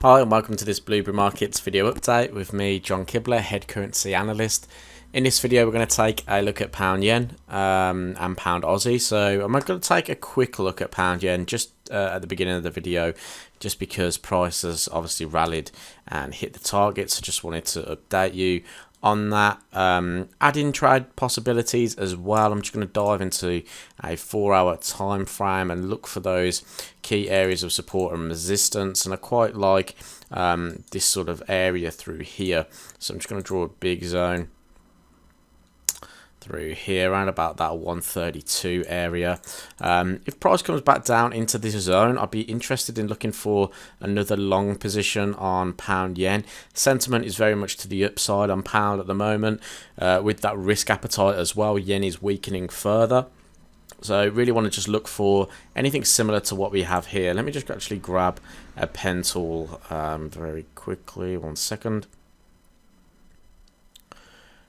Hi and welcome to this Blueberry Markets video update with me, John Kibler, head currency analyst. In this video we're going to take a look at pound yen and pound Aussie. So I'm going to take a quick look at pound yen just at the beginning of the video, just because prices obviously rallied and hit the targets. I just wanted to update you on that. Add in trade possibilities as well. I'm just going to dive into a 4-hour time frame and look for those key areas of support and resistance, and I quite like this sort of area through here. So I'm just going to draw a big zone through here around about that 132 area. If price comes back down into this zone, I'd be interested in looking for another long position on pound yen. Sentiment is very much to the upside on pound at the moment, with that risk appetite as well. Yen is weakening further, so I really want to just look for anything similar to what we have here. Let me just actually grab a pen tool very quickly. 1 second.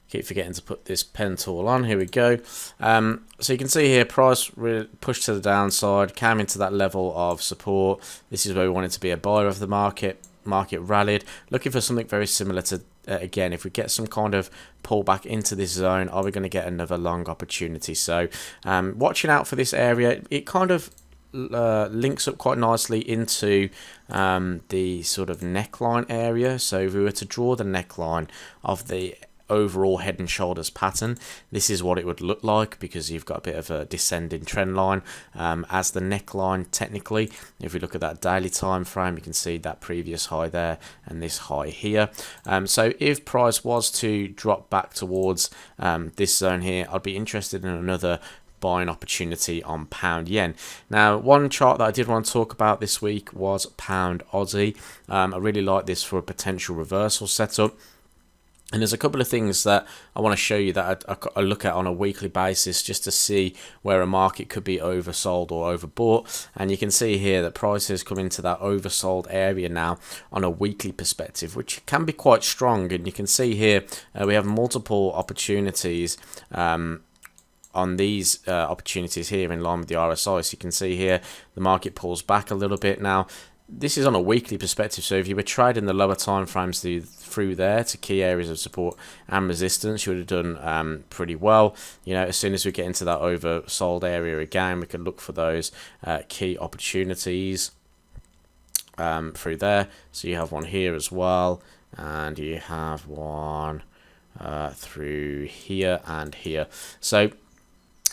Keep forgetting to put this pen tool on. Here we go. So you can see here price really pushed to the downside, came into that level of support. This is where we wanted to be a buyer of the market. Market rallied, looking for something very similar to again, if we get some kind of pullback into this zone, are we going to get another long opportunity? So watching out for this area. It kind of links up quite nicely into the sort of neckline area. So if we were to draw the neckline of the overall head and shoulders pattern, this is what it would look like, because you've got a bit of a descending trend line as the neckline. Technically, if we look at that daily time frame, you can see that previous high there and this high here. So if price was to drop back towards this zone here, I'd be interested in another buying opportunity on pound yen. Now, one chart that I did want to talk about this week was pound Aussie. I really like this for a potential reversal setup. And there's a couple of things that I want to show you that I look at on a weekly basis, just to see where a market could be oversold or overbought. And you can see here that prices come into that oversold area now on a weekly perspective, which can be quite strong. And you can see here we have multiple opportunities on these opportunities here in line with the RSI. So you can see here the market pulls back a little bit now. This is on a weekly perspective, so if you were trading the lower time frames through there to key areas of support and resistance, you would have done pretty well. You know, as soon as we get into that oversold area again, we can look for those key opportunities through there. So you have one here as well, and you have one through here and here. So,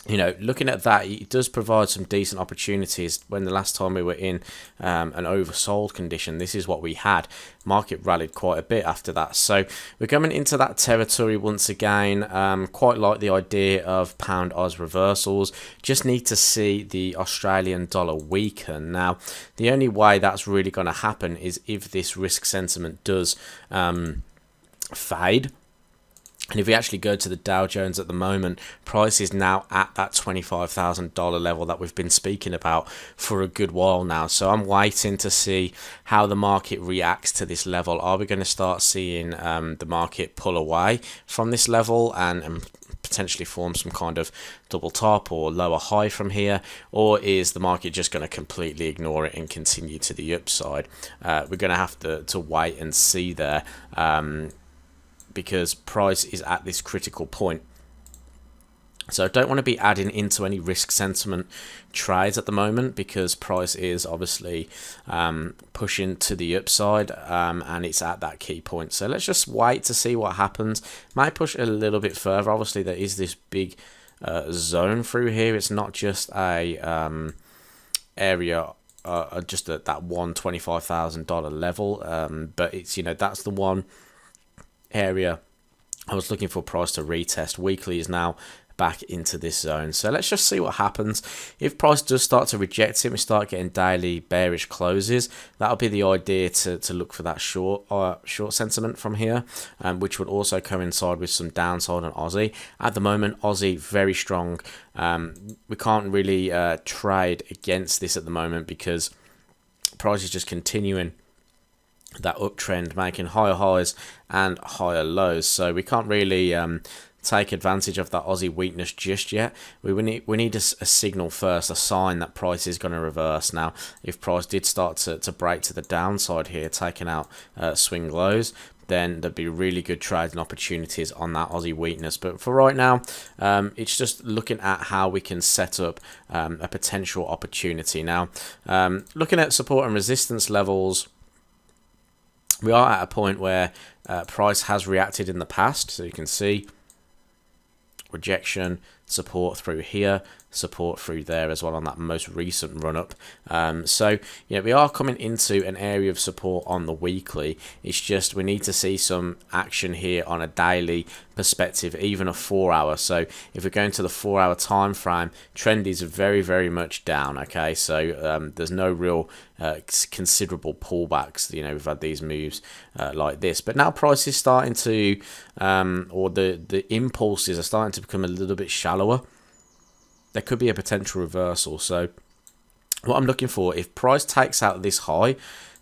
you know, looking at that, it does provide some decent opportunities. When the last time we were in an oversold condition, this is what we had. Market rallied quite a bit after that. So we're coming into that territory once again. Quite like the idea of pound Oz reversals. Just need to see the Australian dollar weaken. Now, the only way that's really going to happen is if this risk sentiment does fade. And if we actually go to the Dow Jones at the moment, price is now at that $25,000 level that we've been speaking about for a good while now. So I'm waiting to see how the market reacts to this level. Are we going to start seeing the market pull away from this level and potentially form some kind of double top or lower high from here, or is the market just going to completely ignore it and continue to the upside? We're going to have to wait and see there. Because price is at this critical point. So I don't want to be adding into any risk sentiment trades at the moment, because price is obviously pushing to the upside and it's at that key point. So let's just wait to see what happens. Might push a little bit further. Obviously there is this big zone through here. It's not just a area just at that $125,000 level, but it's, you know, that's the one area I was looking for price to retest. Weekly is now back into this zone. So let's just see what happens. If price does start to reject it, we start getting daily bearish closes. That'll be the idea to look for that short sentiment from here, which would also coincide with some downside on Aussie. At the moment, Aussie very strong. We can't really trade against this at the moment, because price is just continuing that uptrend, making higher highs and higher lows. So we can't really take advantage of that Aussie weakness just yet. We need a signal first, a sign that price is going to reverse. Now, if price did start to break to the downside here, taking out swing lows, then there'd be really good trading opportunities on that Aussie weakness. But for right now, it's just looking at how we can set up a potential opportunity. Now, looking at support and resistance levels, we are at a point where price has reacted in the past. So you can see rejection, support through here, support through there as well on that most recent run up. So yeah, we are coming into an area of support on the weekly. It's just we need to see some action here on a daily perspective, even a 4 hour. So if we're going to the 4 hour time frame, trend is very much down. Okay, so there's no real considerable pullbacks. You know, we've had these moves like this, but now price is starting to or the impulses are starting to become a little bit shallower. There could be a potential reversal. So what I'm looking for, if price takes out this high,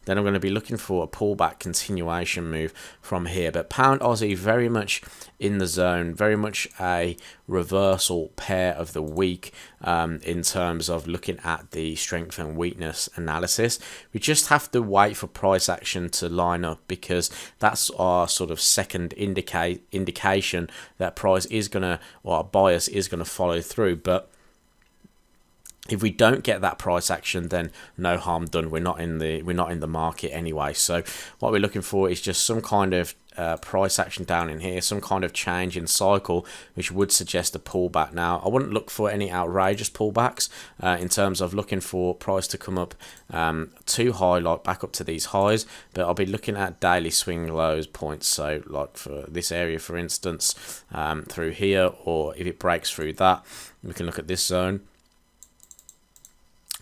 then I'm going to be looking for a pullback continuation move from here. But pound Aussie very much in the zone, very much a reversal pair of the week in terms of looking at the strength and weakness analysis. We just have to wait for price action to line up, because that's our sort of second indication that price is going to, or our bias is going to follow through. But if we don't get that price action, then no harm done. We're not in the market anyway. So what we're looking for is just some kind of price action down in here, some kind of change in cycle, which would suggest a pullback. Now, I wouldn't look for any outrageous pullbacks in terms of looking for price to come up too high, like back up to these highs, but I'll be looking at daily swing lows points. So like for this area, for instance, through here, or if it breaks through that, we can look at this zone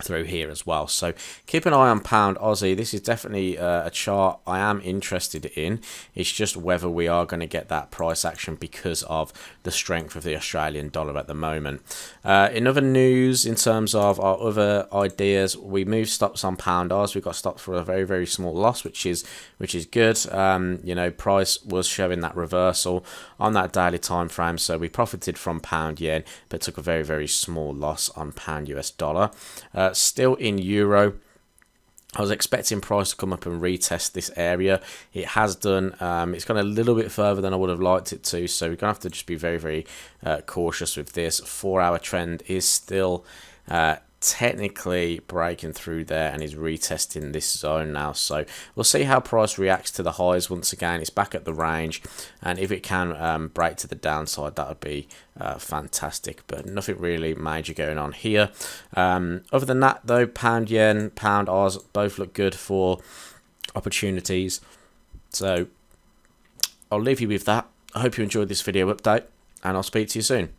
through here as well. So keep an eye on pound Aussie. This is definitely a chart I am interested in. It's just whether we are going to get that price action because of the strength of the Australian dollar at the moment. In other news, in terms of our other ideas, we moved stops on pound Aus. We got stopped for a very small loss, which is good. You know, price was showing that reversal on that daily time frame, so we profited from pound yen, but took a very small loss on pound US dollar. Still in euro, I was expecting price to come up and retest this area. It has done. It's gone a little bit further than I would have liked it to, so we're going to have to just be very cautious with this. 4 hour trend is still technically breaking through there and is retesting this zone now. So we'll see how price reacts to the highs. Once again, it's back at the range, and if it can break to the downside, that would be fantastic, but nothing really major going on here. Other than that though, pound yen, pound Aus both look good for opportunities, so I'll leave you with that. I hope you enjoyed this video update, and I'll speak to you soon.